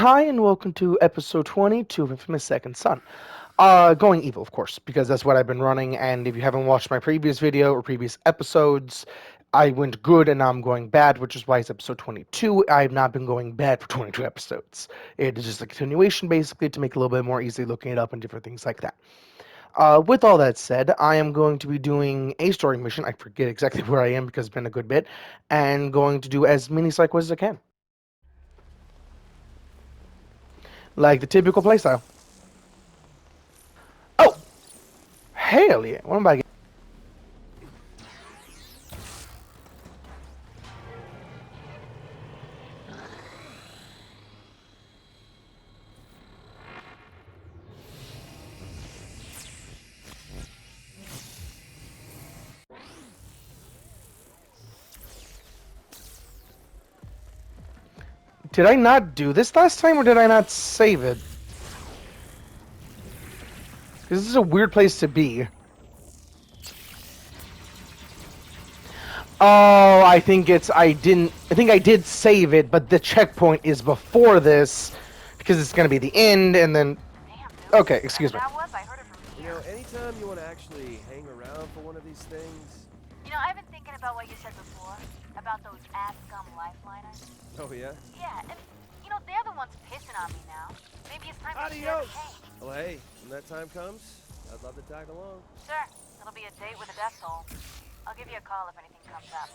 Hi, and welcome to episode 22 of Infamous Second Son. Going evil, of course, because that's what I've been running, and if you haven't watched my previous video or previous episodes, I went good and now I'm going bad, which is why it's episode 22. I've not been going bad for 22 episodes. It is just a continuation, basically, to make it a little bit more easy looking it up and different things like that. With all that said, I am going to be doing a story mission. I forget exactly where I am because it's been a good bit, and going to do as many side quests as I can. Like the typical playstyle. Oh! Hell yeah. What am I getting? Did I not do this last time, or did I not save it? This is a weird place to be. Oh, I think I did save it, but the checkpoint is before this, because it's gonna be the end, and then... Okay, excuse me. Anytime you want to actually hang around for one of these things. I've been thinking about what you said before, about those ass scum lifeliners. Oh, yeah? Yeah, and, they're the ones pissing on me now. Maybe it's time to share the pain. Well, hey, when that time comes, I'd love to tag along. Sure, it'll be a date with a death toll. I'll give you a call if anything comes up.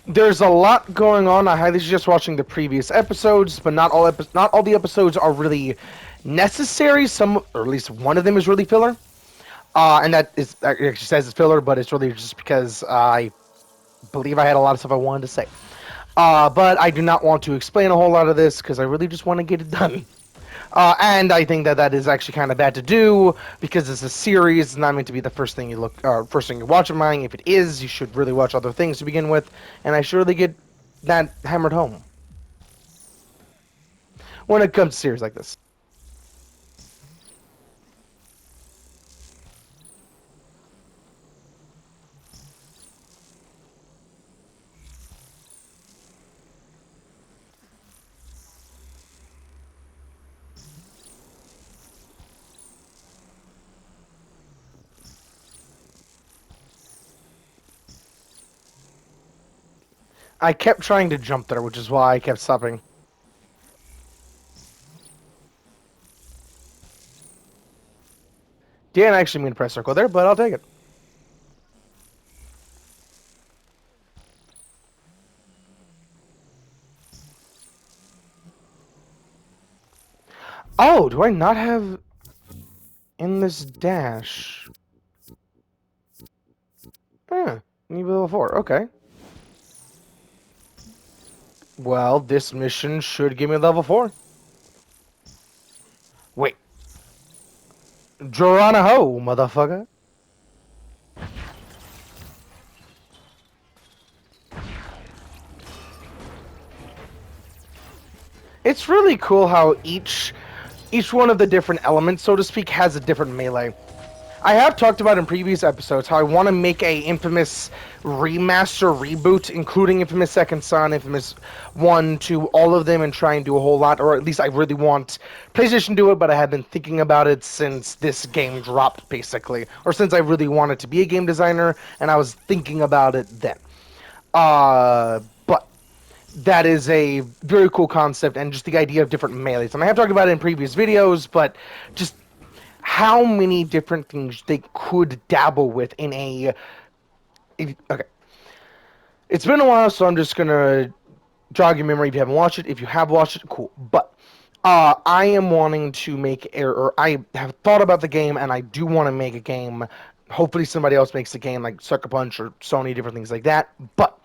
There's a lot going on. I highly suggest watching the previous episodes, but not all the episodes are really necessary. Some, or at least one of them, is really filler. And that actually says it's filler, but it's really just because I believe I had a lot of stuff I wanted to say. But I do not want to explain a whole lot of this because I really just want to get it done. And I think that is actually kind of bad to do because it's a series. It's not meant to be the first thing first thing you watch of mine. If it is, you should really watch other things to begin with. And I should really get that hammered home when it comes to series like this. I kept trying to jump there, which is why I kept stopping. Didn't actually mean to press circle there, but I'll take it. Oh, do I not have in this dash? Need level 4. Okay. Well, this mission should give me level 4. Wait. Joranaho, motherfucker. It's really cool how each one of the different elements, so to speak, has a different melee. I have talked about in previous episodes how I want to make a Infamous remaster reboot, including Infamous Second Son, Infamous 1, 2, all of them, and try and do a whole lot, or at least I really want PlayStation to do it, but I have been thinking about it since this game dropped, basically, or since I really wanted to be a game designer, and I was thinking about it then. But that is a very cool concept, and just the idea of different melees. And I have talked about it in previous videos, but just how many different things they could dabble with in a... Okay. It's been a while, so I'm just going to jog your memory if you haven't watched it. If you have watched it, cool. But I am wanting to make... Or I have thought about the game, and I do want to make a game. Hopefully somebody else makes a game like Sucker Punch or Sony, different things like that. But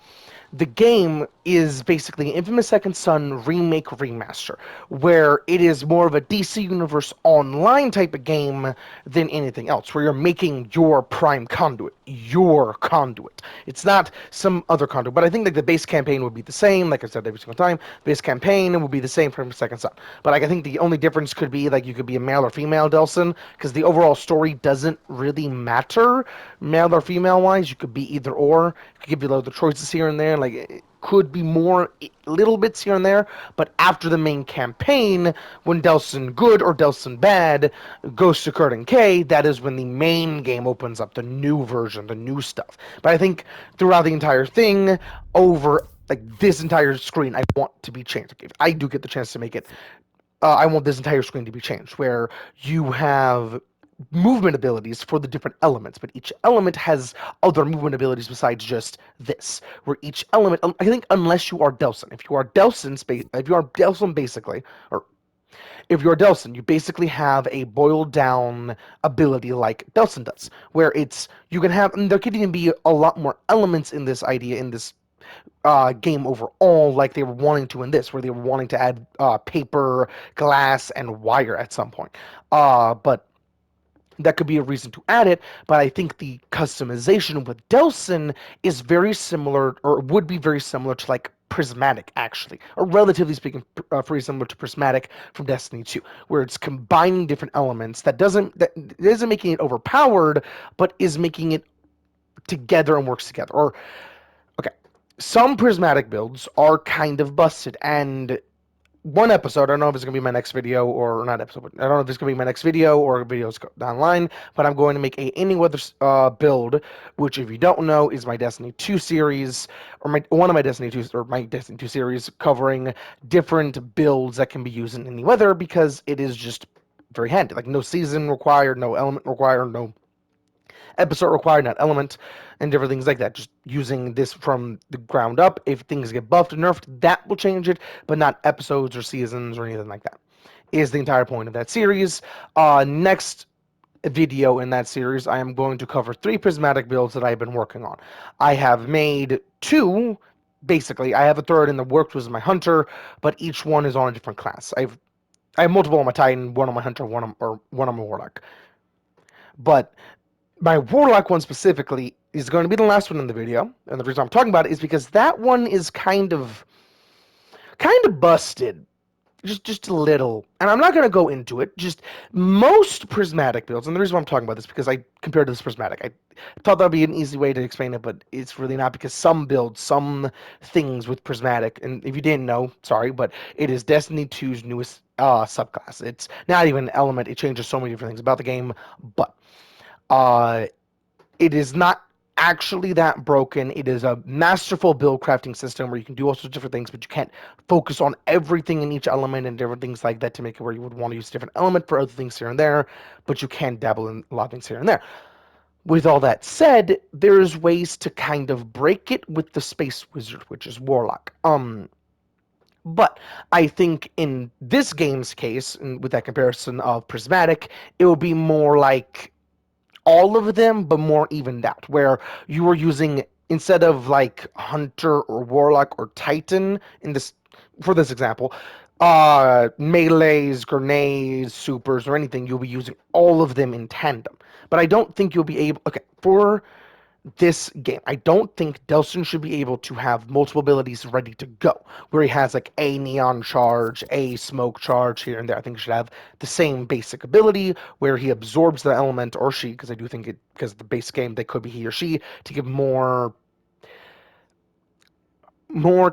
the game is basically Infamous Second Son remake remaster, where it is more of a DC Universe online type of game than anything else, where you're making your prime conduit, your conduit. It's not some other conduit, but I think like the base campaign would be the same. Like I said every single time, the base campaign will be the same for Second Son. But like I think the only difference could be like you could be a male or female Delson, because the overall story doesn't really matter, male or female wise. You could be either or. It could give you the choices here and there. Like it could be more little bits here and there, but after the main campaign, when Delson Good or Delson Bad goes to Curtin K, that is when the main game opens up, the new version, the new stuff. But I think throughout the entire thing, over like this entire screen, I want to be changed. Like, if I do get the chance to make it, I want this entire screen to be changed, where you have movement abilities for the different elements, but each element has other movement abilities besides just this. Where each element, I think, unless you are Delson, if you are Delson basically, or if you're Delson, you basically have a boiled down ability like Delson does, where it's you can have, and there could even be a lot more elements in this idea in this game overall, like they were wanting to in this, where they were wanting to add paper, glass, and wire at some point. But that could be a reason to add it, but I think the customization with Delson is very similar, or would be very similar to like Prismatic, actually, or relatively speaking, pretty similar to Prismatic from Destiny 2, where it's combining different elements that isn't making it overpowered, but is making it together and works together. Or okay, some Prismatic builds are kind of busted, and one episode. I don't know if it's going to be my next video or not episode. But I don't know if it's going to be my next video or videos down the line. But I'm going to make a any weather build, which, if you don't know, is my Destiny 2 series, or one of my Destiny 2 or my Destiny 2 series, covering different builds that can be used in any weather, because it is just very handy. Like no season required, no element required, no episode required, not element, and different things like that. Just using this from the ground up. If things get buffed and nerfed, that will change it, but not episodes or seasons or anything like that. Is the entire point of that series. Next video in that series, I am going to cover 3 prismatic builds that I've been working on. I have made 2. Basically, I have a third in the works, was my hunter, but each one is on a different class. I have multiple on my Titan, one on my hunter, one on my warlock. But my Warlock one specifically is going to be the last one in the video, and the reason I'm talking about it is because that one is kind of busted, just a little. And I'm not going to go into it. Just most prismatic builds, and the reason why I'm talking about this is because I compared to this prismatic. I thought that would be an easy way to explain it, but it's really not, because some builds, some things with prismatic, and if you didn't know, sorry, but it is Destiny 2's newest subclass. It's not even an element. It changes so many different things about the game, but uh, it is not actually that broken. It is a masterful build crafting system where you can do all sorts of different things, but you can't focus on everything in each element and different things like that to make it where you would want to use a different element for other things here and there, but you can dabble in a lot of things here and there. With all that said, there's ways to kind of break it with the Space Wizard, which is Warlock. But I think in this game's case, and with that comparison of Prismatic, it will be more like all of them, but more evened out, where you are using, instead of like Hunter or Warlock or Titan in this, for this example, melees, grenades, supers, or anything, you'll be using all of them in tandem. But I don't think you'll be able, okay, for this game, I don't think Delson should be able to have multiple abilities ready to go, where he has like a neon charge, a smoke charge here and there. I think he should have the same basic ability where he absorbs the element, or she, because I do think it, because the base game, they could be he or she, to give more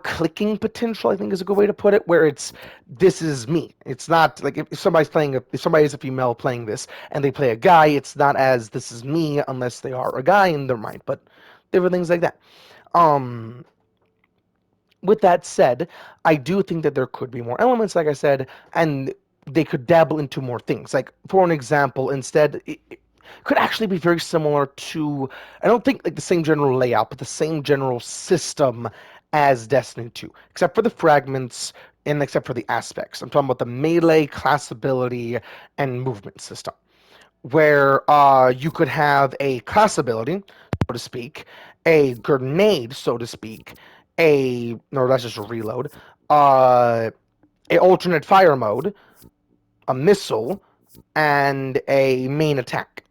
clicking potential, I think is a good way to put it, where it's, this is me. It's not like if somebody's playing, if somebody is a female playing this and they play a guy, it's not as this is me unless they are a guy in their mind, but different things like that. With that said, I do think that there could be more elements, like I said, and they could dabble into more things. Like, for an example, instead, it could actually be very similar to, I don't think like the same general layout, but the same general system as Destiny 2, except for the fragments and except for the aspects. I'm talking about the melee, class ability, and movement system, where you could have a class ability, so to speak, a grenade, so to speak, a no, that's just a reload, uh, a alternate fire mode, a missile, and a main attack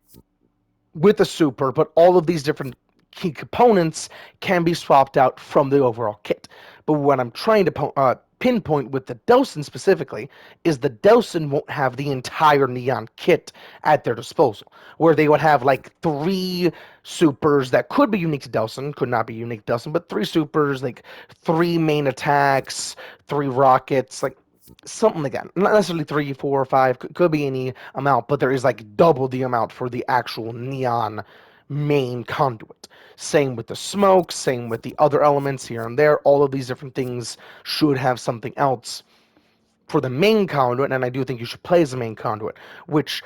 with a super, but all of these different key components can be swapped out from the overall kit. But what I'm trying to pinpoint with the Delsin specifically is the Delsin won't have the entire Neon kit at their disposal, where they would have like three supers that could be unique to Delsin, could not be unique to Delsin, but three supers, like three main attacks, three rockets, like something like that. Not necessarily three, four, or five. Could be any amount, but there is like double the amount for the actual neon main conduit. Same with the smoke. Same with the other elements here and there. All of these different things should have something else for the main conduit, and I do think you should play as a main conduit. Which,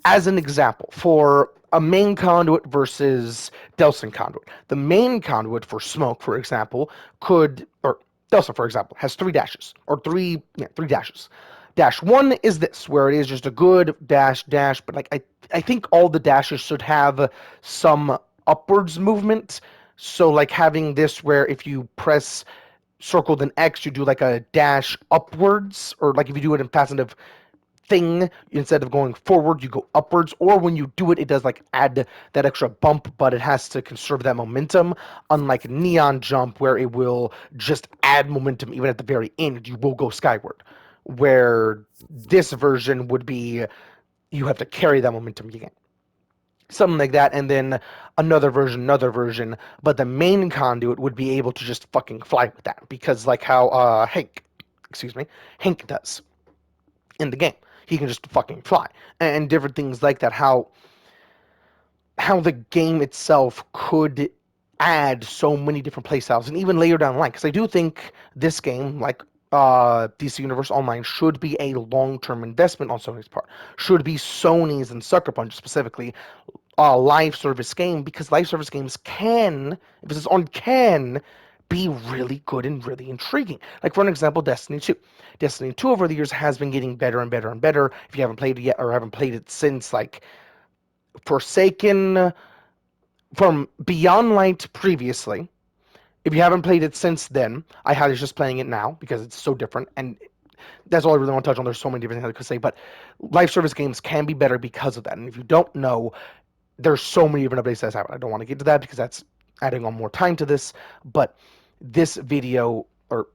as an example, for a main conduit versus Delsin conduit, the main conduit for smoke, for example, could or Delsin, for example, has three dashes or three dashes. Dash one is this, where it is just a good dash, but like I think all the dashes should have some upwards movement. So like having this where if you press circle then X, you do like a dash upwards, or like if you do it in Fast and thing, instead of going forward you go upwards, or when you do it it does like add that extra bump, but it has to conserve that momentum, unlike neon jump where it will just add momentum even at the very end, you will go skyward, where this version would be you have to carry that momentum again, something like that. And then another version, but the main conduit would be able to just fucking fly with that, because like how Hank does in the game. He can just fucking fly, and different things like that. How the game itself could add so many different playstyles, and even later down the line. Because I do think this game, like DC Universe Online, should be a long-term investment on Sony's part. Should be Sony's and Sucker Punch specifically live service game, because live service games can, if it's on, can be really good and really intriguing. Like for an example, Destiny 2. Destiny 2 over the years has been getting better and better and better. If you haven't played it yet or haven't played it since like Forsaken, from Beyond Light previously, if you haven't played it since then, I highly suggest playing it now because it's so different, and that's all I really want to touch on. There's so many different things I could say, but live service games can be better because of that. And if you don't know, there's so many different updates that's happened. I don't want to get to that because that's adding on more time to this, but this video, or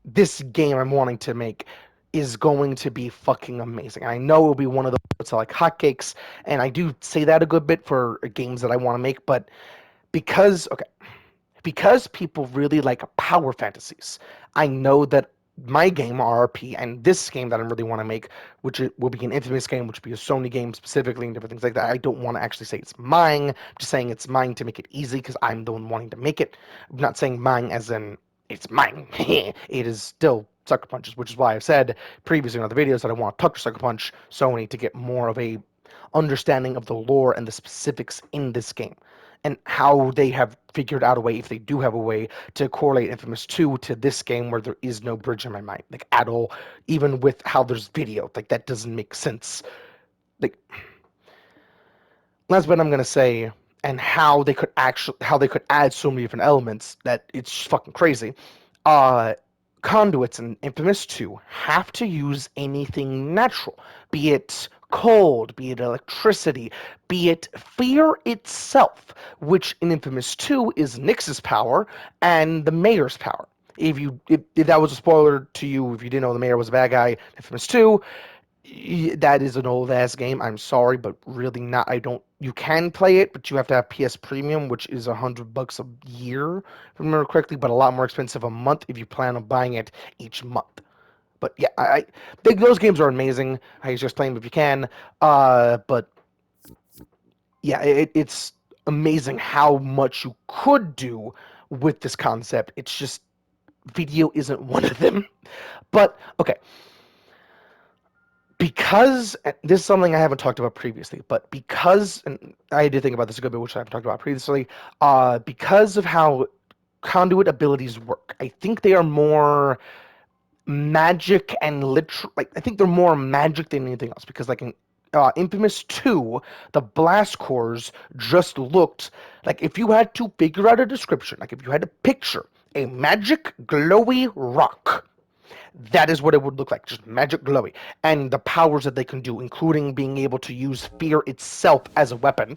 this game I'm wanting to make, is going to be fucking amazing. I know it'll be one of those that's like hotcakes, and I do say that a good bit for games that I want to make, but because people really like power fantasies, I know that my game RRP and this game that I really want to make, which will be an Infamous game, which will be a Sony game specifically, and different things like that. I don't want to actually say it's mine. I'm just saying it's mine to make it easy because I'm the one wanting to make it. I'm not saying mine as in it's mine. It is still Sucker Punch's, which is why I've said previously in other videos that I want to touch Sucker Punch Sony to get more of a understanding of the lore and the specifics in this game, and how they have figured out a way, if they do have a way, to correlate Infamous 2 to this game where there is no bridge in my mind, like at all, even with how there's video, like that doesn't make sense. Like that's what I'm gonna say, and how they could add so many different elements that it's fucking crazy. Uh, Conduits in Infamous 2 have to use anything natural, be it cold, be it electricity, be it fear itself, which in Infamous 2 is Nyx's power and the mayor's power. If that was a spoiler to you, if you didn't know the mayor was a bad guy, Infamous 2, that is an old ass game. I'm sorry, but really not. I don't. You can play it, but you have to have PS Premium, which is $100 a year, if I remember correctly, but a lot more expensive a month if you plan on buying it each month. But yeah, I think those games are amazing. I just play them if you can. But yeah, it's amazing how much you could do with this concept. It's just video isn't one of them. But okay, because this is something I haven't talked about previously, but because, and I did think about this a good bit, which I haven't talked about previously, because of how conduit abilities work, I think they are more magic and literal. Like I think they're more magic than anything else, because like Infamous 2, the blast cores just looked like, if you had to figure out a description, like if you had to picture a magic glowy rock, that is what it would look like, just magic glowy. And the powers that they can do, including being able to use fear itself as a weapon,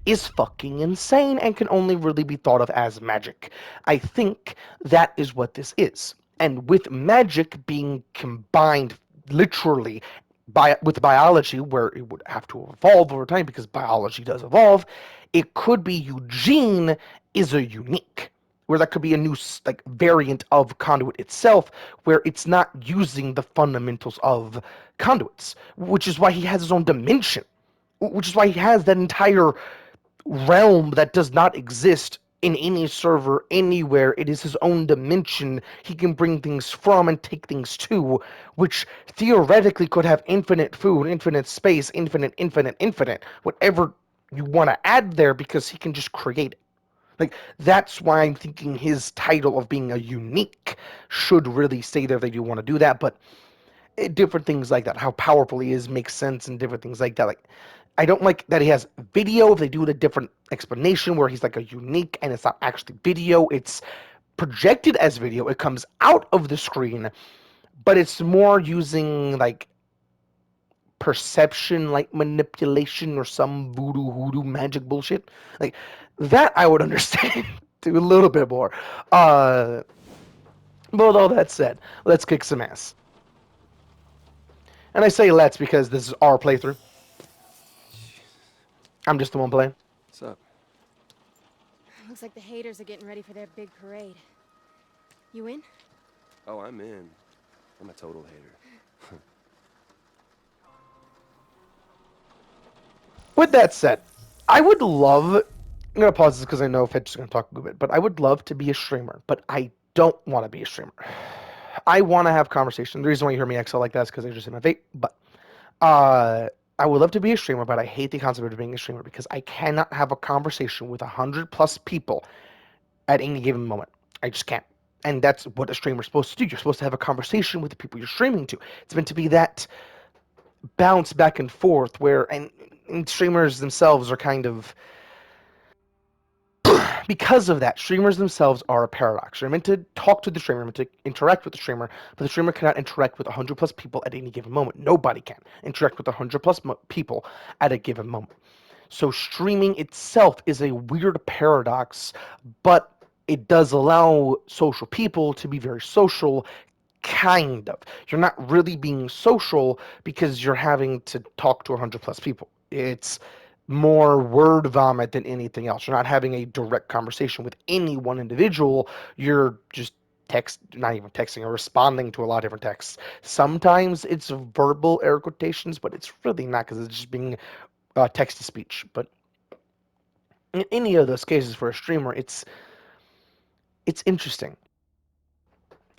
is fucking insane and can only really be thought of as magic. I think that is what this is. And with magic being combined literally with biology, where it would have to evolve over time because biology does evolve, it could be Eugene is a unique, where that could be a new like variant of conduit itself, where it's not using the fundamentals of conduits, which is why he has his own dimension, which is why he has that entire realm that does not exist in any server anywhere. It is his own dimension. He can bring things from and take things to, which theoretically could have infinite food, infinite space, infinite, whatever you want to add there, because he can just create it. Like, that's why I'm thinking his title of being a unique should really stay there if they do want to do that. But different things like that, how powerful he is makes sense, and different things like that. Like, I don't like that he has video. If they do a different explanation where he's like a unique and it's not actually video, it's projected as video. It comes out of the screen, but it's more using like perception, like manipulation or some voodoo hoodoo magic bullshit. Like that, I would understand a little bit more. But with all that said, let's kick some ass. And I say let's because this is our playthrough. I'm just the one playing. What's up? Looks like the haters are getting ready for their big parade. You in? Oh, I'm in. I'm a total hater. With that said, I would love. I'm gonna pause this because I know Fitch is gonna talk a little bit, but I would love to be a streamer, but I don't want to be a streamer. I want to have conversation. The reason why you hear me exhale like that is because I just hit my vape. But I would love to be a streamer, but I hate the concept of being a streamer because I cannot have a conversation with 100+ people at any given moment. I just can't. And that's what a streamer's supposed to do. You're supposed to have a conversation with the people you're streaming to. It's meant to be that bounce back and forth where, and streamers themselves are kind of, because of that, streamers themselves are a paradox. You're meant to talk to the streamer, meant to interact with the streamer, but the streamer cannot interact with 100+ people at any given moment. Nobody can interact with 100+ people at a given moment. So streaming itself is a weird paradox, but it does allow social people to be very social, kind of. You're not really being social because you're having to talk to 100+ people. It's more word vomit than anything else. You're not having a direct conversation with any one individual. You're just not even texting, or responding to a lot of different texts. Sometimes it's verbal air quotations, but it's really not, because it's just being text to speech. But in any of those cases for a streamer, it's interesting.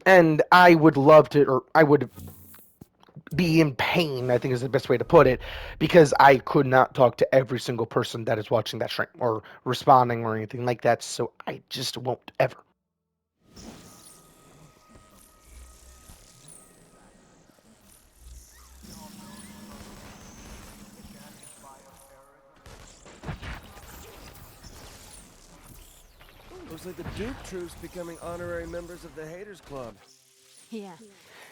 And I would love to, or I would be in pain, I think is the best way to put it, because I could not talk to every single person that is watching that stream or responding or anything like that, so I just won't ever. Looks like the Duke troops becoming honorary members of the Haters Club. Yeah.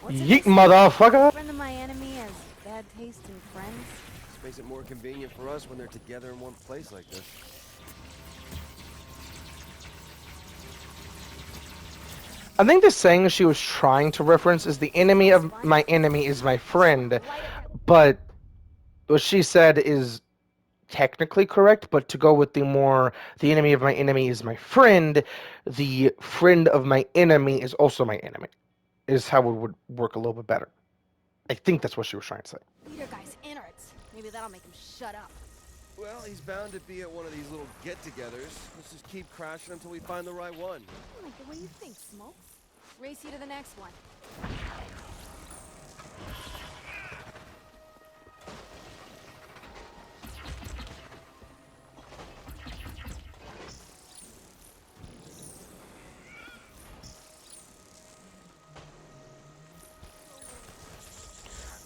What's it Yeet, they say? motherfucker! Friend of my enemy has bad taste in friends. This makes it more convenient for us when they're together in one place like this. I think the saying she was trying to reference is the enemy of my enemy is my friend, but what she said is technically correct, but to go with the enemy of my enemy is my friend, the friend of my enemy is also my enemy, is how it would work a little bit better. I think that's what she was trying to say. Leader guy's innards. Maybe that'll make him shut up. Well, he's bound to be at one of these little get-togethers. Let's just keep crashing until we find the right one. I like the way you think, Smokes. Race you to the next one.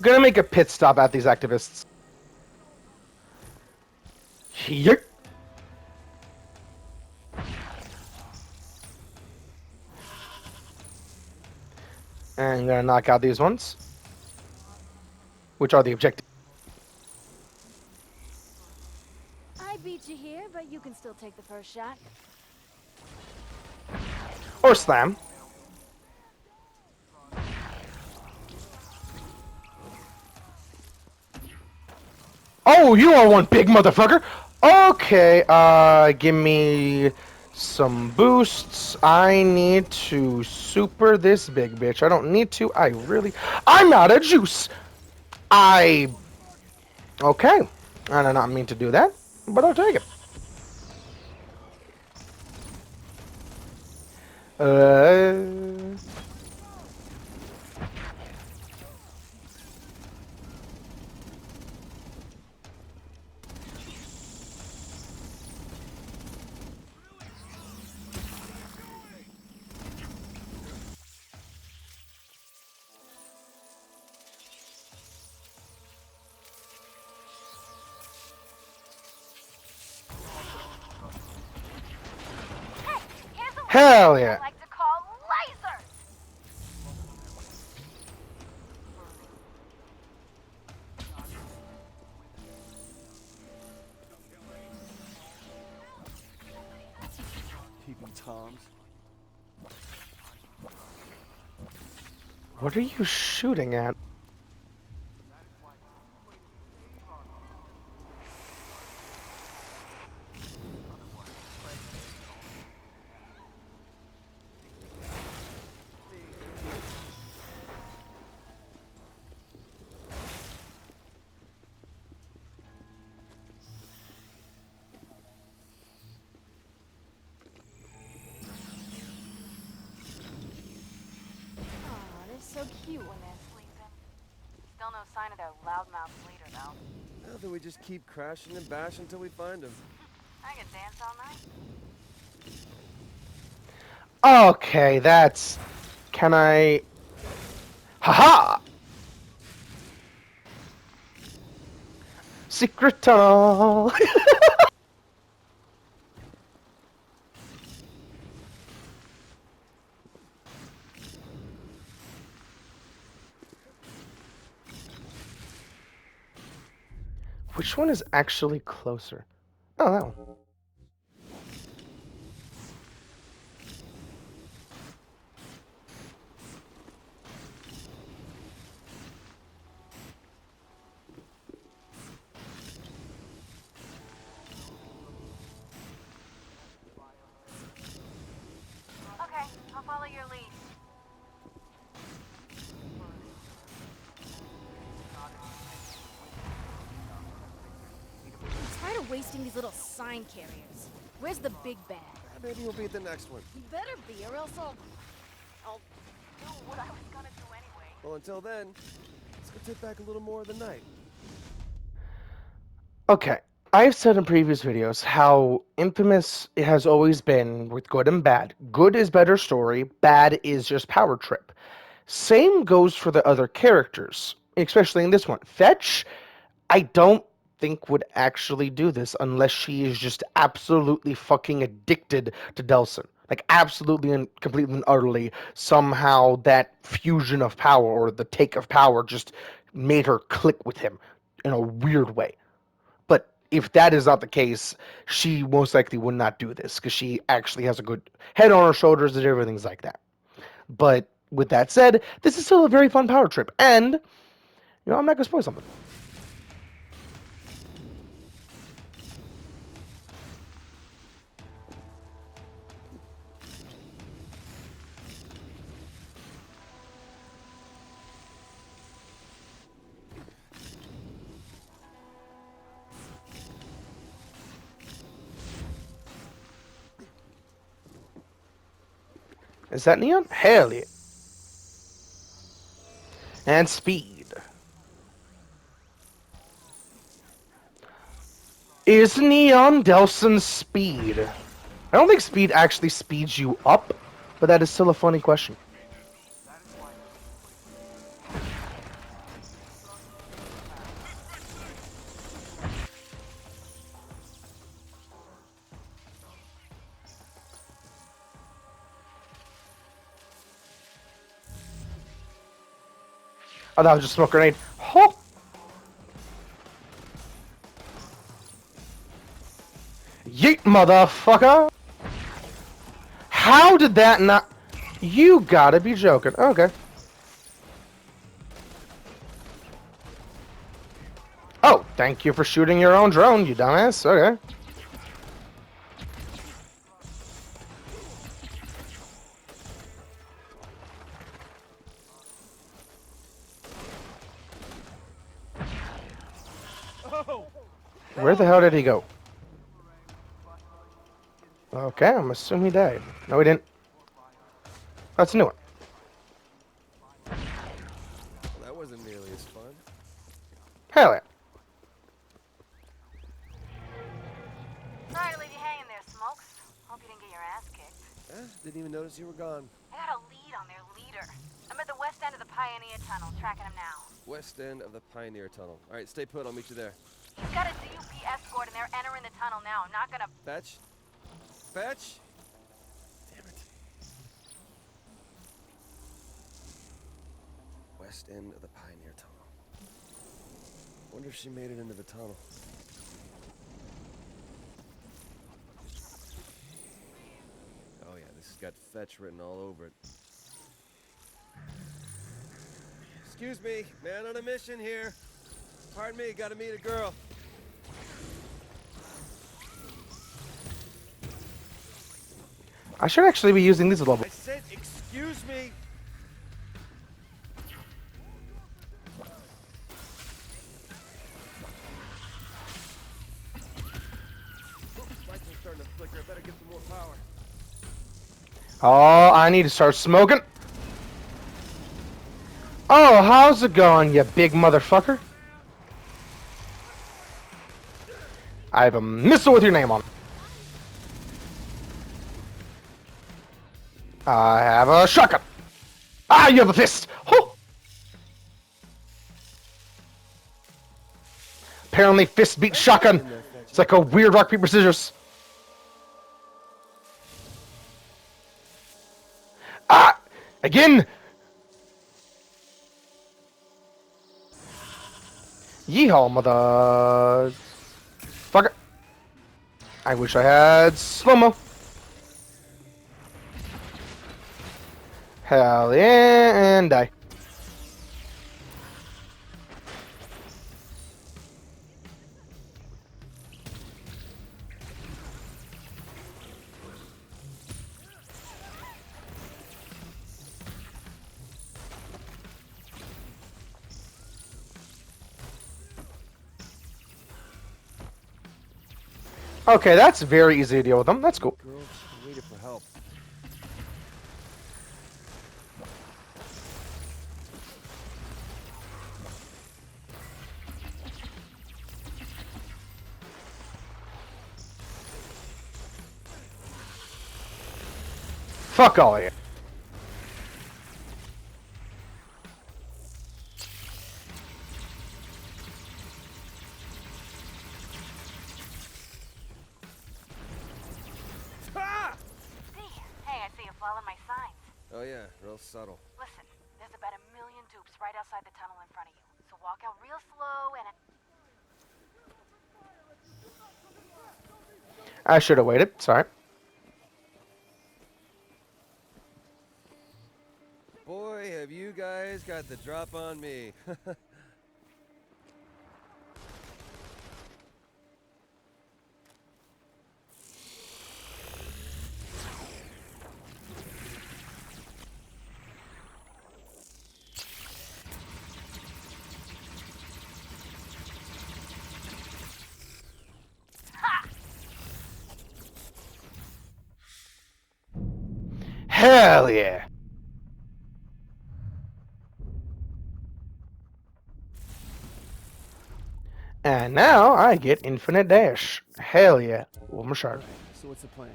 Gonna make a pit stop at these activists. Yep. And I'm gonna knock out these ones, which are the objective. I beat you here, but you can still take the first shot. Or slam. Oh, you are one big motherfucker! Okay, give me some boosts. I need to super this big bitch. I don't need to. I'm out of juice! Okay. I did not mean to do that, but I'll take it. Uh... Hey, here's a weapon Hell yeah. I like to call laser. Peeping Toms. What are you shooting at? Aw, they're so cute when they're sleeping. Still no sign of their loudmouth leader, though. Now that we just keep crashing and bashing until we find him. I could dance all night. Okay, that's... Can I... Haha! Secret tunnel! Which one is actually closer? Oh, that one. Okay, I'll follow your lead. I'm tired of wasting these little sign carriers. Where's the big bag? Maybe we'll be at the next one. You better be, or else I'll Do what I was gonna do anyway. Well, until then, let's go take back a little more of the night. Okay, I've said in previous videos how infamous it has always been with good and bad. Good is better story, bad is just power trip. Same goes for the other characters, especially in this one. Fetch, I don't think would actually do this unless she is just absolutely fucking addicted to Delson. Like, absolutely and completely and utterly, somehow that fusion of power or the take of power just made her click with him in a weird way. But if that is not the case, she most likely would not do this because she actually has a good head on her shoulders and everything's like that. But with that said, this is still a very fun power trip, and I'm not gonna spoil something. Is that Neon? Hell yeah. And speed. Is Neon Delson's speed? I don't think speed actually speeds you up, but that is still a funny question. Oh, that was just a smoke grenade. Oh. Yeet, motherfucker! How did that not... You gotta be joking. Okay. Oh, thank you for shooting your own drone, you dumbass. Okay. Oh! Where the hell did he go? Okay, I'm assuming he died. No, he didn't. That's a new one. Well, that wasn't nearly as fun. Hell yeah. Sorry to leave you hanging there, Smokes. Hope you didn't get your ass kicked. Didn't even notice you were gone. I got a lead on their leader. I'm at the west end of the Pioneer Tunnel, tracking him now. West end of the Pioneer Tunnel. All right, stay put. I'll meet you there. He's got a DUP escort and they're entering the tunnel now. I'm not gonna... Fetch? Fetch? Damn it. West end of the Pioneer Tunnel. Wonder if she made it into the tunnel. Oh yeah, this has got fetch written all over it. Excuse me, man on a mission here. Pardon me, gotta meet a girl. I should actually be using these level. I said, excuse me. Lights are starting to flicker. I better get some more power. Oh, I need to start smoking. Oh, how's it going, you big motherfucker? I have a missile with your name on it. I have a shotgun. Ah, you have a fist. Oh. Apparently, fist beats shotgun. It's like a weird rock, paper, scissors. Ah! Again! Yeehaw, mother... Fucker. I wish I had slow-mo. Hell yeah, and die. Okay, that's very easy to deal with them. That's cool. Girl, she waited for help. Fuck all of you. Ah! See? Hey, I see you following my signs. Oh yeah, real subtle. Listen, there's about 1,000,000 dupes right outside the tunnel in front of you. So walk out real slow and... I should have waited. Sorry. Boy, have you guys got the drop on me. Hell yeah. And now I get infinite dash. Hell yeah. One more shard. So what's the plan?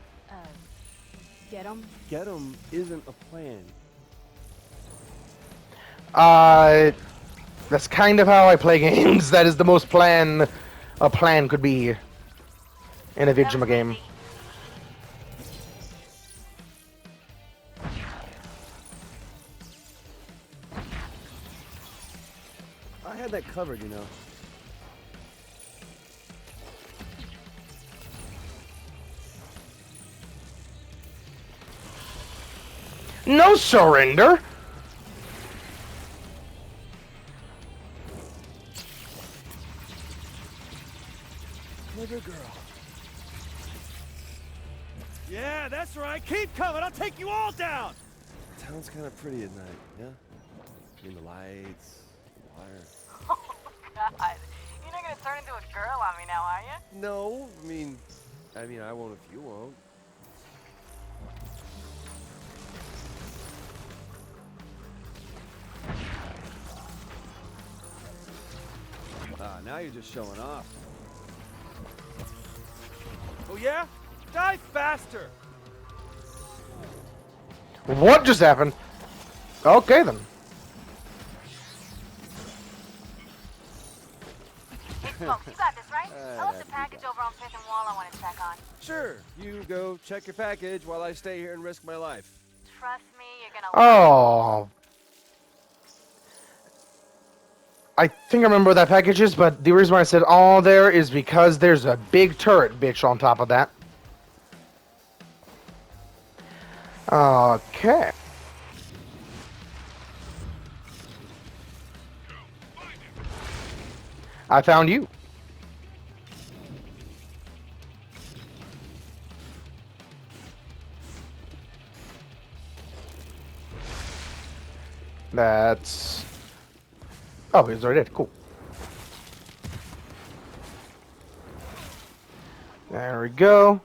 Get him? Get 'em isn't a plan. That's kind of how I play games. That is the most a plan could be in a Vigima game. I had that covered, you know. No surrender. Clever girl. Yeah, that's right. Keep coming. I'll take you all down. The town's kind of pretty at night, yeah? I mean, the lights, the wire. Oh, God. You're not gonna turn into a girl on me now, are you? No, I mean, I won't if you won't. Ah, now you're just showing off. Oh yeah? Die faster! What just happened? Okay then. Hey, Smokes, you got this, right? I left a package over on 5th and Wall I want to check on. Sure, you go check your package while I stay here and risk my life. Trust me, you're gonna Oh. I think I remember what that package is, but the reason why I said all there is because there's a big turret bitch on top of that. Okay. I found you. That's... Oh, he's already dead. Cool. There we go.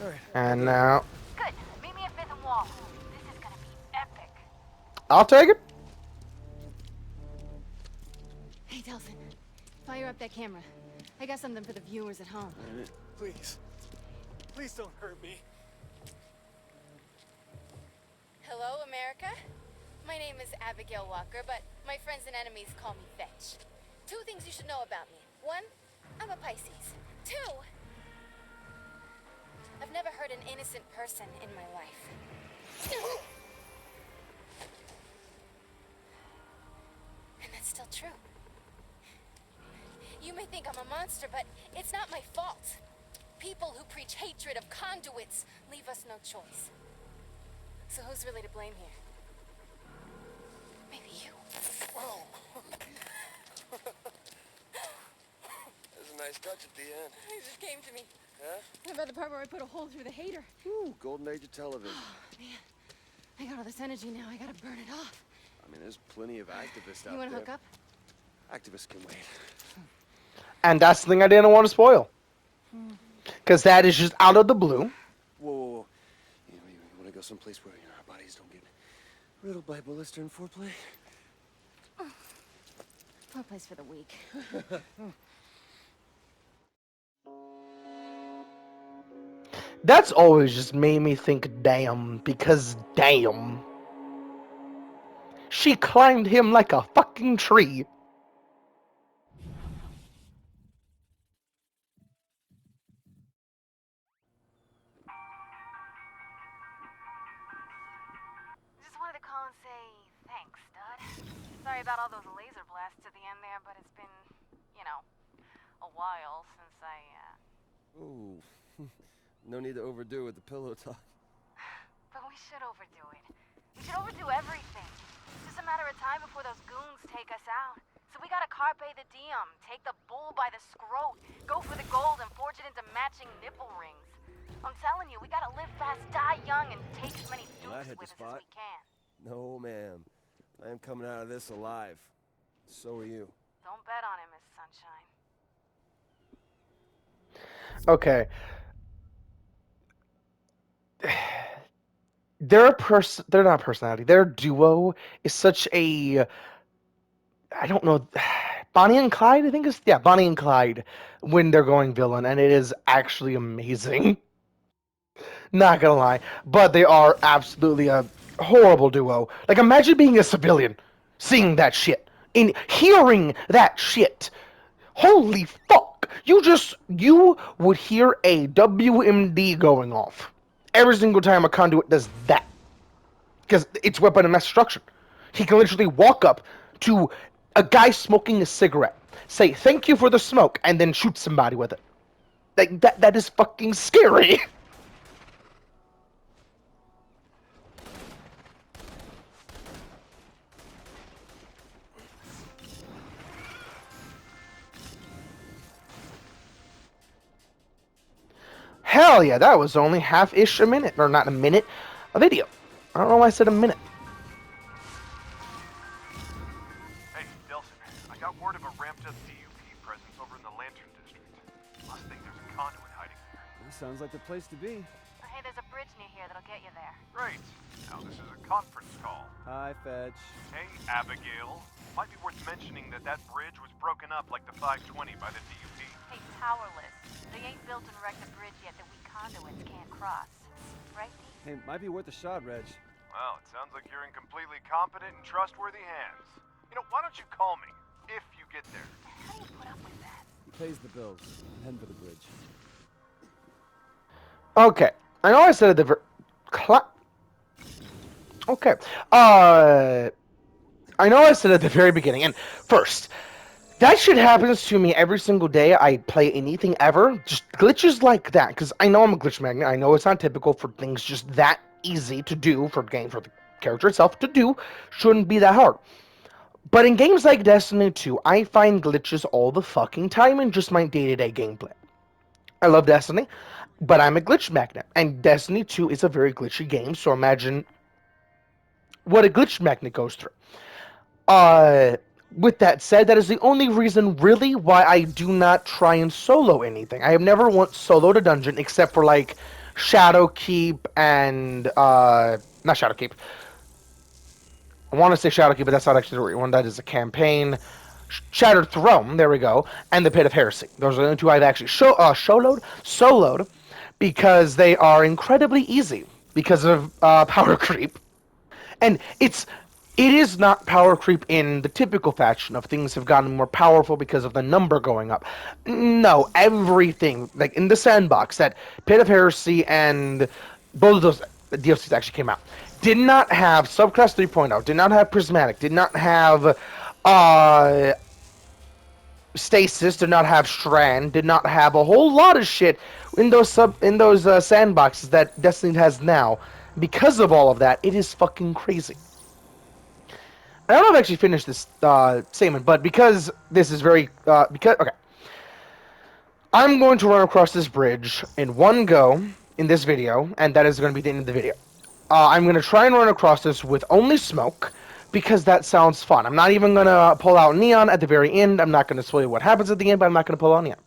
All right. And now... Good. Meet me at 5th and Wall. This is gonna be epic. I'll take it. Hey, Delsin. Fire up that camera. I got something for the viewers at home. Please. Please don't hurt me. Hello, America. My name is Abigail Walker, but my friends and enemies call me Fetch. 2 things you should know about me. 1, I'm a Pisces. 2, I've never hurt an innocent person in my life. And that's still true. You may think I'm a monster, but it's not my fault. People who preach hatred of conduits leave us no choice. So who's really to blame here? Maybe you. Whoa. There's a nice touch at the end. It just came to me. Huh? How about the part where I put a hole through the hater? Ooh, golden age of television. Man, I got all this energy now. I gotta burn it off. I mean, there's plenty of activists out You wanna there. hook up? Activists can wait. And that's the thing I didn't want to spoil. Because that is just out of the blue. Whoa. You want to go someplace where our bodies don't get riddled by bullets during foreplay? Poor place for the weak. That's always just made me think, damn, because damn. She climbed him like a fucking tree. Just wanted to call and say thanks, stud. Sorry about all those laser blasts at the end there, but it's been, you know, a while since I, Ooh. No need to overdo with the pillow talk. But we should overdo it. We should overdo everything. It's just a matter of time before those goons take us out. So we gotta carpe the diem, take the bull by the scrote, go for the gold and forge it into matching nipple rings. I'm telling you, we gotta live fast, die young, and take as many Well, that dukes hit with the us as spot. we can. No, ma'am. I am coming out of this alive. So are you. Don't bet on it, Miss Sunshine. Okay. They're not personality. Their duo is such a, I don't know, Bonnie and Clyde, I think is, yeah, Bonnie and Clyde when they're going villain, and it is actually amazing. Not gonna lie. But they are absolutely a horrible duo. Like, imagine being a civilian, seeing that shit, in hearing that shit. Holy fuck! You would hear a WMD going off every single time a conduit does that. Because it's weapon of mass destruction. He can literally walk up to A guy smoking a cigarette. Say, thank you for the smoke, and then shoot somebody with it. Like, that is fucking scary. Hell yeah, that was only half-ish a minute. Or not a minute, a video. I don't know why I said a minute. Hey, Delson, I got word of a ramped-up DUP presence over in the Lantern District. Must think there's a conduit hiding there. This sounds like the place to be. Hey, there's a bridge near here that'll get you there. Great. Now this is a conference call. Hi, Fetch. Hey, Abigail. Might be worth mentioning that bridge was broken up like the 520 by the DUP. Hey, Powerless. They ain't built and wrecked a bridge yet that we conduits can't cross. Right, Dee? Hey, might be worth a shot, Reg. Well, it sounds like you're in completely competent and trustworthy hands. You know, why don't you call me if you get there? How do you put up with that? He pays the bills. I'm heading for the bridge. Okay. I know I said at the okay. I know I said at the very beginning, and first, that shit happens to me every single day I play anything ever. Just glitches like that, because I know I'm a glitch magnet. I know it's not typical for things just that easy to do for the character itself to do. Shouldn't be that hard. But in games like Destiny 2, I find glitches all the fucking time in just my day-to-day gameplay. I love Destiny, but I'm a glitch magnet, and Destiny 2 is a very glitchy game, so imagine what a glitch magnet goes through. With that said, that is the only reason really why I do not try and solo anything. I have never once soloed a dungeon except for like Shadowkeep and not Shadowkeep. I want to say Shadowkeep, but that's not actually the right one. That is a campaign. Shattered Throne, there we go, and the Pit of Heresy. Those are the only two I've actually soloed, because they are incredibly easy because of power creep. And it is not power creep in the typical fashion of things have gotten more powerful because of the number going up. No, everything, like in the sandbox, that Pit of Heresy and both of those DLCs actually came out, did not have Subclass 3.0, did not have Prismatic, did not have Stasis, did not have Strand, did not have a whole lot of shit in those sandboxes that Destiny has now. Because of all of that, it is fucking crazy. I don't know if I've actually finished this statement, but because this is okay. I'm going to run across this bridge in one go in this video, and that is going to be the end of the video. I'm going to try and run across this with only smoke, because that sounds fun. I'm not even going to pull out Neon at the very end. I'm not going to spoil you what happens at the end, but I'm not going to pull out Neon.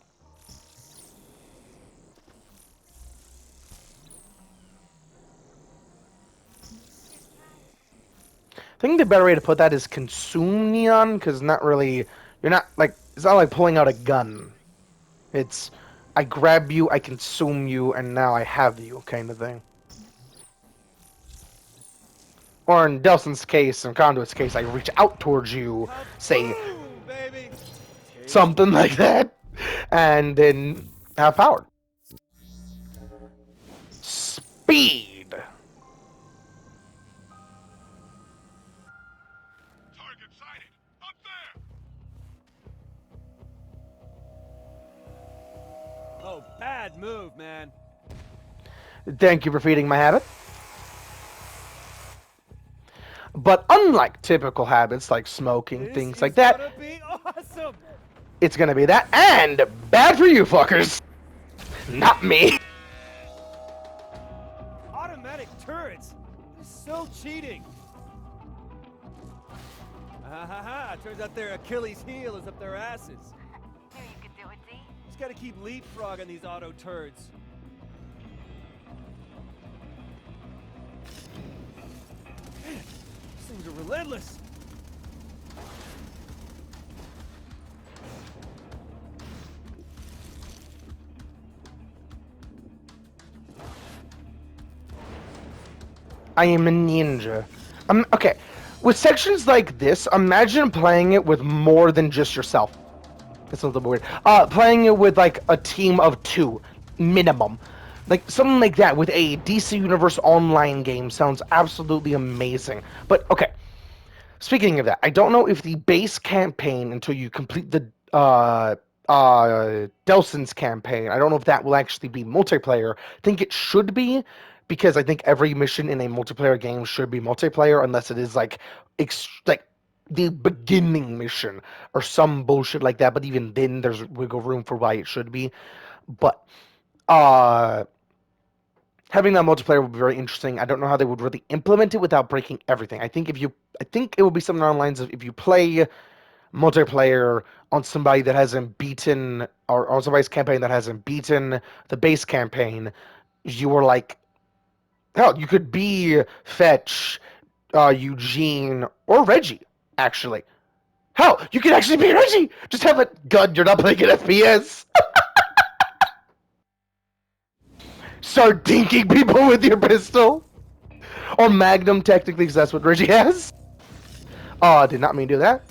I think the better way to put that is consume Neon, because it's not like pulling out a gun. It's, I grab you, I consume you, and now I have you, kind of thing. Or in Delson's case, in Conduit's case, I reach out towards you, say something like that, and then have power. Speed! Target sighted! Up there! Oh, bad move, man. Thank you for feeding my habit. But unlike typical habits like smoking, things like that, Gonna be awesome. it's gonna be that, and bad for you fuckers! Not me! Automatic turrets. They're so cheating. Ha ha ha. Turns out their Achilles heel is up their asses. Knew you could do it, Dee. Just gotta keep leapfrogging these auto turds. These things are relentless. I am a ninja. Okay, with sections like this, imagine playing it with more than just yourself. That's a little bit weird. Playing it with like a team of 2, minimum. Like something like that with a DC Universe online game sounds absolutely amazing. But okay, Speaking of that, I don't know if the base campaign until you complete the Delson's campaign. I don't know if that will actually be multiplayer. I think it should be because I think every mission in a multiplayer game should be multiplayer unless it is like like the beginning mission or some bullshit like that. But even then, there's wiggle room for why it should be. But uh having that multiplayer would be very interesting. I don't know how they would really implement it without breaking everything. I think it would be something along the lines of if you play multiplayer on somebody that hasn't beaten, or on somebody's campaign that hasn't beaten the base campaign, you were like, hell, you could be Fetch, Eugene, or Reggie, actually. Hell, you could actually be Reggie! Just have a gun, you're not playing an FPS. Start dinking people with your pistol. Or Magnum, technically, because that's what Reggie has. Did not mean to do that.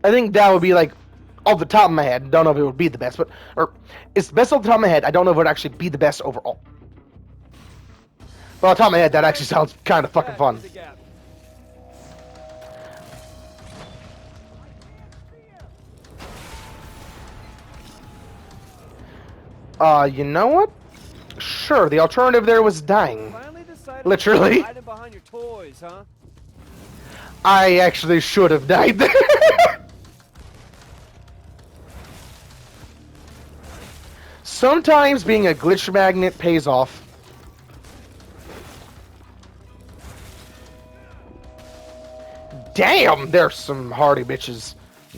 I think that would be like, off the top of my head, don't know if it would be the best, but, or, it's the best off the top of my head, I don't know if it would actually be the best overall. But off the top of my head, that actually sounds kind of fucking fun. You know what? Sure, the alternative there was dying. Literally. Behind your toys, huh? I actually should have died there. Sometimes being a glitch magnet pays off. Damn, there's some hardy bitches.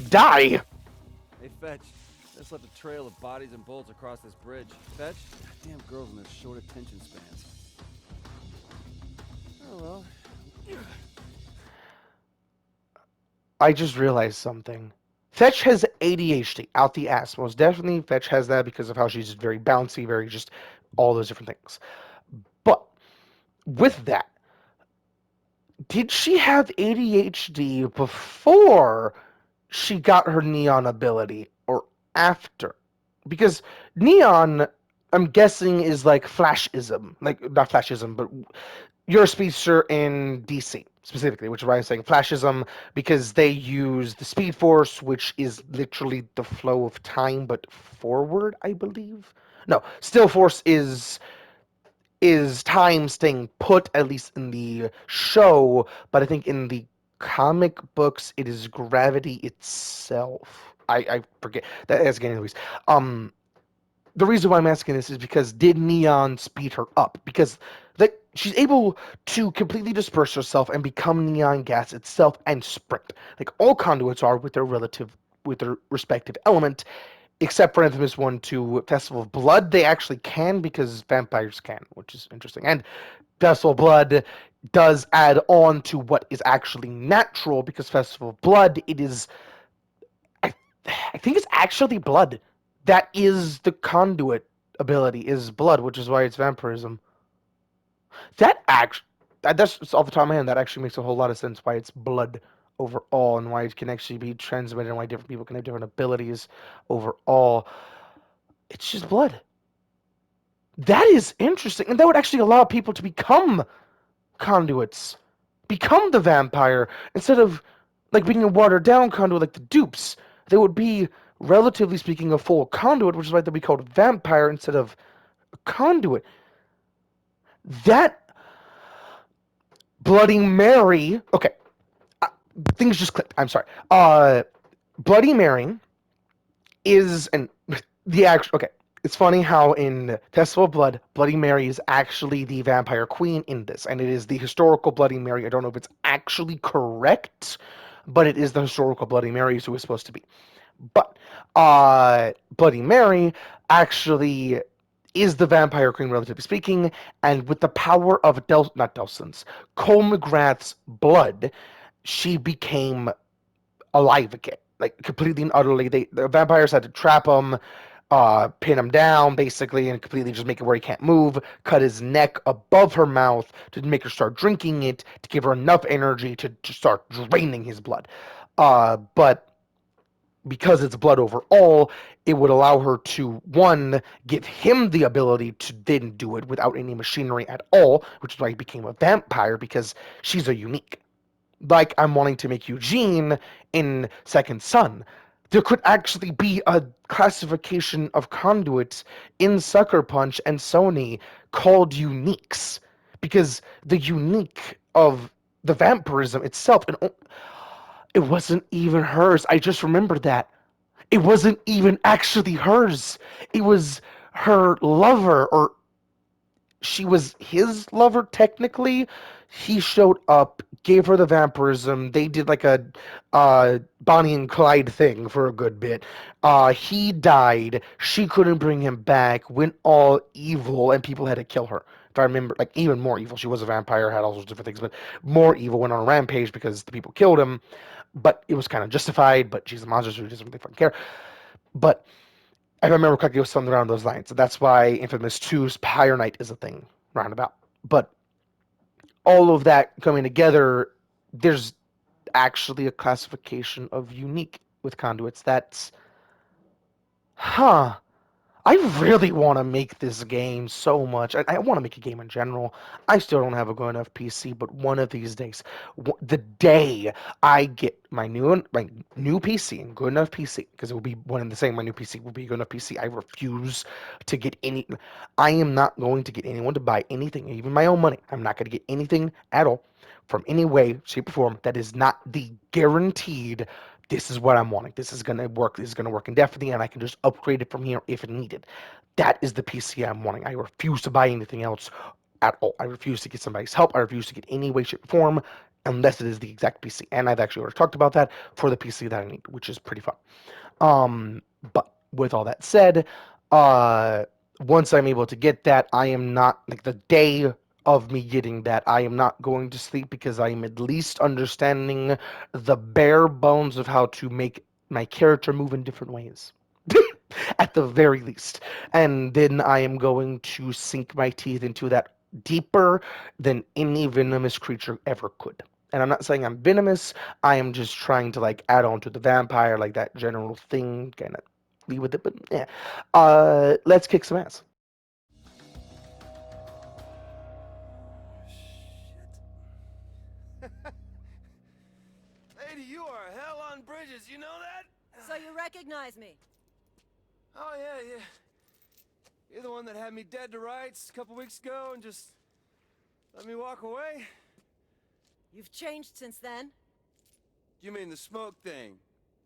Die! Hey, Fetch. Just left a trail of bodies and bullets across this bridge. Fetch? Damn girls in their short attention spans. Oh well. I just realized something. Fetch has ADHD out the ass. Most definitely, Fetch has that because of how she's just very bouncy, very just all those different things. But with that, did she have ADHD before she got her neon ability or after? Because neon, I'm guessing, is like flashism. Like, not flashism, but you're a speedster in DC specifically, which is why I'm saying flashism, because they use the speed force, which is literally the flow of time, but forward, I believe. No, still force is time staying put, at least in the show, but I think in the comic books it is gravity itself. I forget that as again, anyways. The reason why I'm asking this is because did Neon speed her up? Because she's able to completely disperse herself and become neon gas itself and sprint. Like all conduits are with their respective element, except for Infamous 1 to Festival of Blood, they actually can because vampires can, which is interesting. And Festival of Blood does add on to what is actually natural because Festival of Blood, it is, I think it's actually blood. That is the conduit ability, is blood, which is why it's vampirism. That's off the top of my head, that actually makes a whole lot of sense why it's blood overall and why it can actually be transmitted and why different people can have different abilities overall. It's just blood. That is interesting. And that would actually allow people to become conduits. Become the vampire instead of like being a watered down conduit like the dupes. They would be, relatively speaking, a full conduit, which is why they'd be called vampire instead of a conduit. That Bloody Mary. Okay. Things just clicked. I'm sorry. Bloody Mary is the actual. Okay, it's funny how in Festival of Blood, Bloody Mary is actually the vampire queen in this, and it is the historical Bloody Mary. I don't know if it's actually correct, but it is the historical Bloody Mary who is supposed to be. But Bloody Mary actually is the vampire queen, relatively speaking, and with the power of not Delson's, Cole McGrath's blood, she became alive again, like completely and utterly. The vampires had to trap him, pin him down, basically, and completely just make it where he can't move. Cut his neck above her mouth to make her start drinking it to give her enough energy to start draining his blood. But because it's blood over all, it would allow her to, one, give him the ability to then do it without any machinery at all, which is why he became a vampire, because she's a unique. Like I'm wanting to make Eugene in Second Son. There could actually be a classification of conduits in Sucker Punch and Sony called uniques, because the unique of the vampirism itself, and it wasn't even hers. I just remembered that. It wasn't even actually hers. It was her lover, or she was his lover technically. He showed up, gave her the vampirism. They did like a Bonnie and Clyde thing for a good bit. He died. She couldn't bring him back. Went all evil, and people had to kill her. If I remember, like even more evil. She was a vampire, had all sorts of different things, but more evil. Went on a rampage because the people killed him. But it was kind of justified. But she's a monster, so he doesn't really fucking care. But if I remember correctly, it was something around those lines. So that's why Infamous 2's Pyre Knight is a thing roundabout. But all of that coming together, there's actually a classification of unique with conduits. That's, huh. I really want to make this game so much. I want to make a game in general. I still don't have a good enough PC, but one of these days, the day I get my new PC and good enough PC, because it will be one and the same. My new PC will be a good enough PC. I refuse to get any. I am not going to get anyone to buy anything, even my own money. I'm not going to get anything at all from any way, shape, or form that is not the guaranteed, this is what I'm wanting. This is going to work. This is going to work indefinitely, and I can just upgrade it from here if needed. That is the PC I'm wanting. I refuse to buy anything else at all. I refuse to get somebody's help. I refuse to get any way, shape, or form unless it is the exact PC. And I've actually already talked about that for the PC that I need, which is pretty fun. But with all that said, uh, once I'm able to get that, I am not, like, the day of me getting that, I am not going to sleep, because I am at least understanding the bare bones of how to make my character move in different ways. At the very least. And then I am going to sink my teeth into that deeper than any venomous creature ever could. And I'm not saying I'm venomous, I am just trying to, like, add on to the vampire, like that general thing, kind of leave with it, but yeah. Let's kick some ass. Lady, you are hell on bridges, you know that? So you recognize me? Oh, yeah. You're the one that had me dead to rights a couple weeks ago and just let me walk away? You've changed since then. You mean the smoke thing?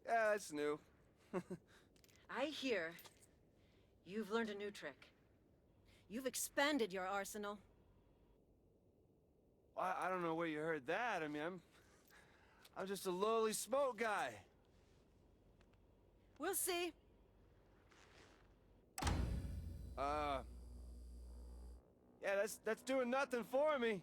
Yeah, that's new. I hear you've learned a new trick. You've expanded your arsenal. I don't know where you heard that. I mean, I'm just a lowly smoke guy. We'll see. Yeah, that's doing nothing for me.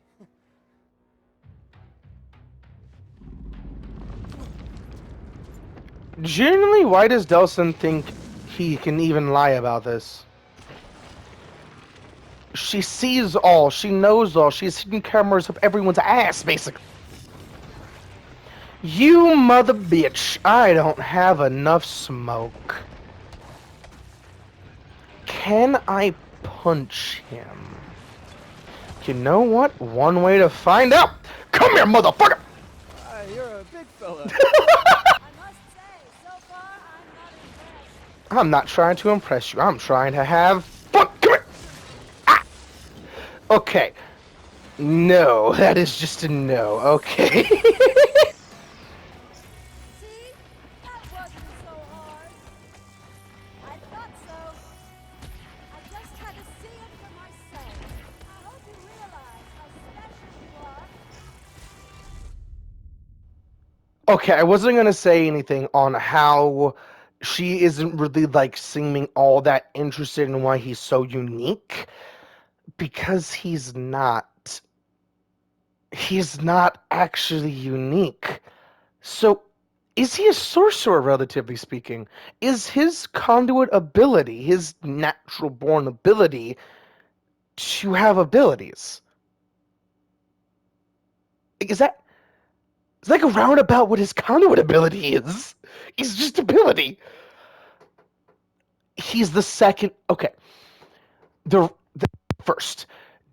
Generally, why does Delson think he can even lie about this? She sees all, she knows all, she's hidden cameras of everyone's ass, basically. You mother bitch, I don't have enough smoke. Can I punch him? You know what? One way to find out. Come here, motherfucker! You're a big fella. I must say, so far, I'm not impressed. I'm not trying to impress you. I'm trying to have fun. Come here. Ah. Okay. No, that is just a no. Okay. See? That wasn't so hard. I thought so. I just had to see it for myself. I hope you realize how special you are. Okay, I wasn't gonna say anything on how she isn't really, like, seeming all that interested in why he's so unique, because he's not. He's not actually unique. So, is he a sorcerer, relatively speaking? Is his conduit ability, his natural born ability, to have abilities? Is that... It's like a roundabout what his conduit ability is. He's just ability. He's the second. Okay. The first.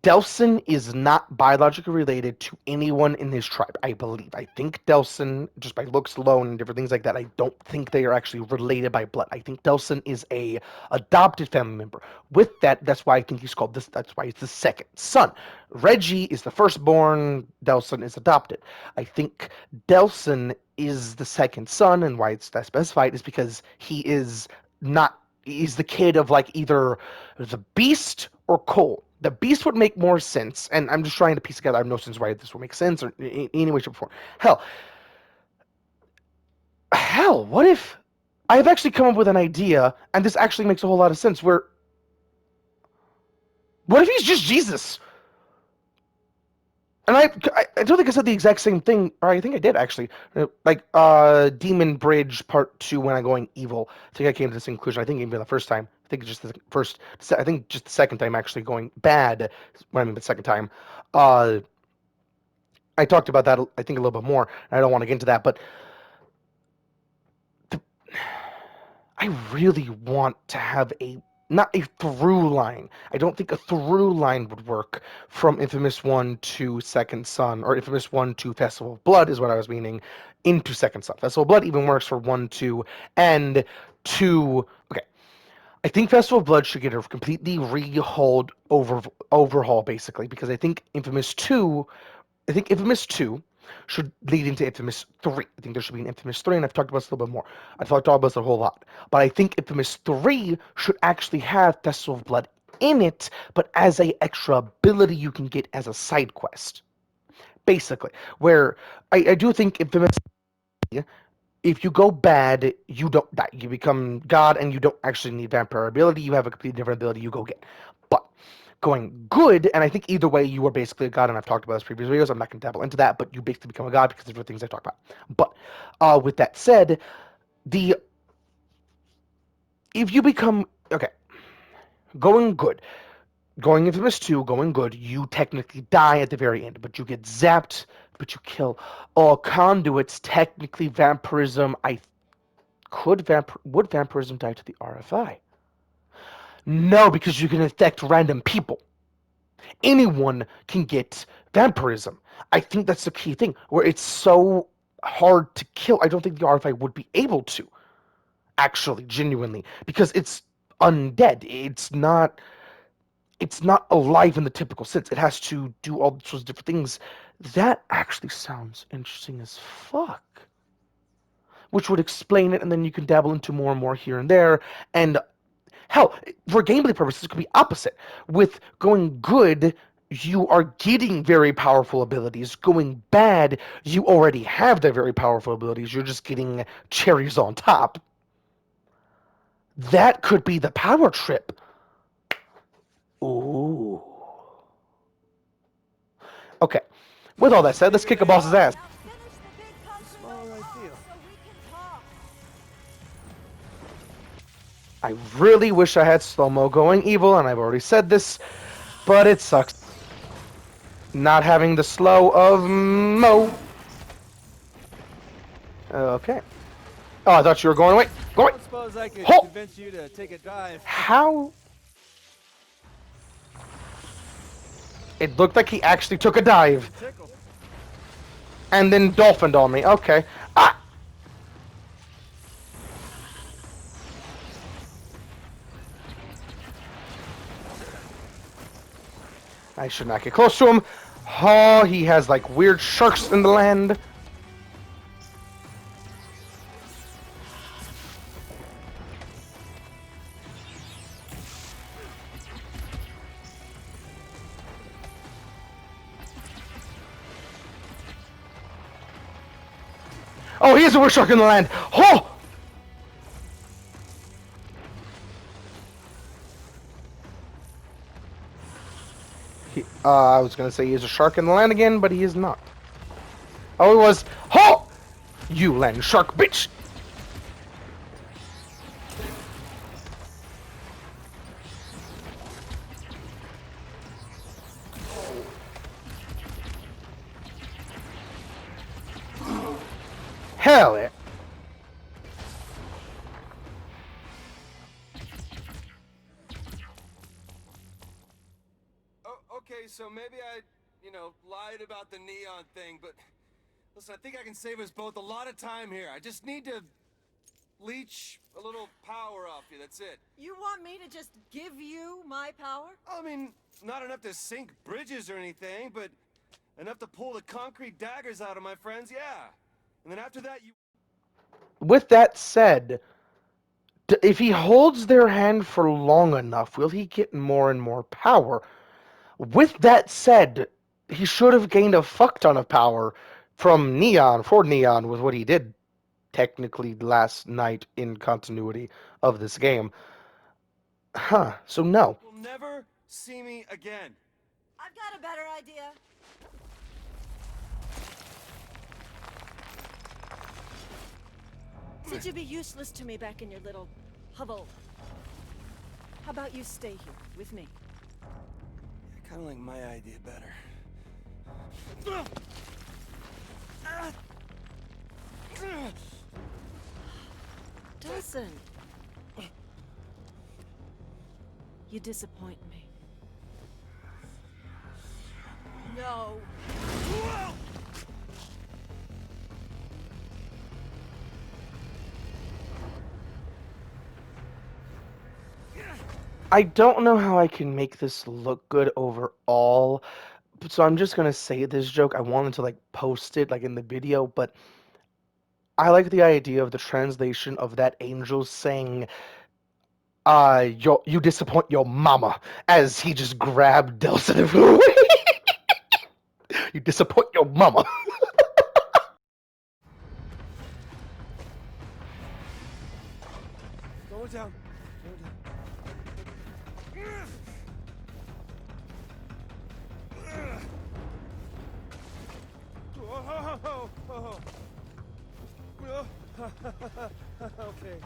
Delson is not biologically related to anyone in his tribe, I believe. I think Delson, just by looks alone and different things like that, I don't think they are actually related by blood. I think Delson is a adopted family member. With that, that's why I think he's called this. That's why he's the second son. Reggie is the firstborn. Delson is adopted. I think Delson is the second son, and why it's that specified is because he is not. He's the kid of like either the Beast or Cole. The Beast would make more sense, and I'm just trying to piece together. I have no sense why this would make sense or in any way, shape, or form. Hell, what if I've actually come up with an idea, and this actually makes a whole lot of sense? What if he's just Jesus? And I don't think I said the exact same thing, or I think I did actually. Like Demon Bridge Part 2 when I'm going evil. I think I came to this conclusion. I think even the first time. I think just the first. I think just the second time actually going bad. What I mean, the second time. I talked about that. I think a little bit more. And I don't want to get into that, but I really want to have not a through line. I don't think a through line would work from Infamous 1 to Second Son, or Infamous 1 to Festival of Blood is what I was meaning, into Second Son. Festival of Blood even works for 1, 2, and 2. Okay. I think Festival of Blood should get a completely overhaul, basically, because I think Infamous 2 should lead into Infamous 3. I think there should be an Infamous 3, and I've talked about this a little bit more. I've talked about this a whole lot. But I think Infamous 3 should actually have Festival of Blood in it, but as a extra ability you can get as a side quest. Basically. Where I do think Infamous, if you go bad, you don't die. You become God, and you don't actually need vampire ability. You have a completely different ability you go get. But going good, and I think either way you are basically a god, and I've talked about this in previous videos. I'm not going to dabble into that, but you basically become a god because of the things I talk about. But with that said, if you become going good, going Infamous 2, going good, you technically die at the very end, but you get zapped, but you kill all conduits. Technically, vampirism. Would vampirism die to the RFI? No, because you can infect random people. Anyone can get vampirism. I think that's the key thing, where it's so hard to kill. I don't think the RFI would be able to, actually, genuinely, because it's undead. It's not alive in the typical sense. It has to do all sorts of different things. That actually sounds interesting as fuck. Which would explain it, and then you can dabble into more and more here and there, and hell, for gameplay purposes, it could be opposite. With going good, you are getting very powerful abilities. Going bad, you already have the very powerful abilities. You're just getting cherries on top. That could be the power trip. Ooh. Okay. With all that said, let's kick a boss's ass. Now finish the big country smaller I road feel. so we can talk. I really wish I had slow-mo going evil, and I've already said this, but it sucks not having the slow of Mo. Okay. Oh, I thought you were going away. Go I away. don't suppose I could Halt! convince you to take a dive. How? It looked like he actually took a dive Tickle. and then dolphined on me. Okay. Ah! I should not get close to him. Oh, he has like weird sharks in the land. Oh, he is a weird shark in the land. Oh! I was gonna say he is a shark in the land again, but he is not. Oh, he was. Oh! You land shark, bitch! Hell yeah. Oh, okay, so maybe I, lied about the neon thing, but listen, I think I can save us both a lot of time here. I just need to leech a little power off you, that's it. You want me to just give you my power? I mean, not enough to sink bridges or anything, but enough to pull the concrete daggers out of my friends, yeah. And then after that, you... With that said, if he holds their hand for long enough, will he get more and more power? With that said, he should have gained a fuck ton of power from Neon, for Neon, with what he did technically last night in continuity of this game. Huh, so no. will never see me again. I've got a better idea. Since you'd be useless to me back in your little hovel, how about you stay here with me? I kind of like my idea better. Dawson, you disappoint me. No. I don't know how I can make this look good overall, so I'm just gonna say this joke. I wanted to post it in the video, but I like the idea of the translation of that angel saying, you disappoint your mama," as he just grabbed Delson and flew away. You disappoint your mama. Slow it down. Okay.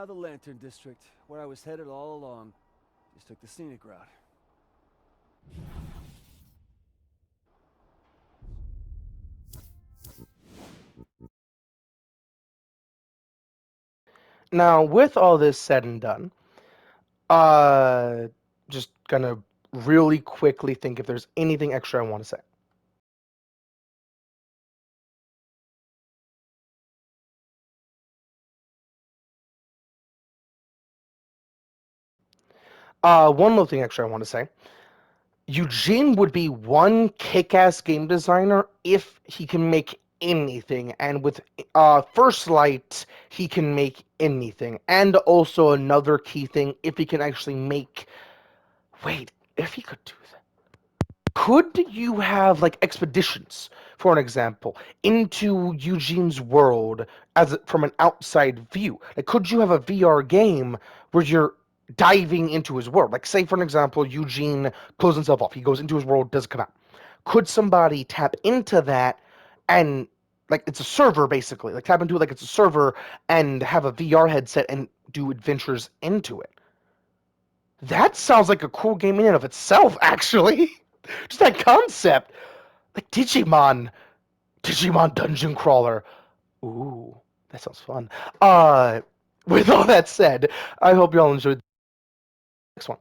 The Lantern District, where I was headed all along. Just took the scenic route. Now, with all this said and done, uh, just gonna really quickly think if there's anything extra I want to say. One little thing extra I want to say. Eugene would be one kick-ass game designer if he can make anything, and with First Light, he can make anything. And also another key thing, if he can actually make... Wait, if he could do that. Could you have expeditions, for an example, into Eugene's world from an outside view? Could you have a VR game where you're diving into his world? Say for an example, Eugene closes himself off. He goes into his world, doesn't come out. Could somebody tap into that and it's a server basically, tap into it like it's a server and have a VR headset and do adventures into it? That sounds like a cool game in and of itself, actually. Just that concept. Digimon Dungeon Crawler. Ooh, that sounds fun. With all that said, I hope y'all enjoyed the next one.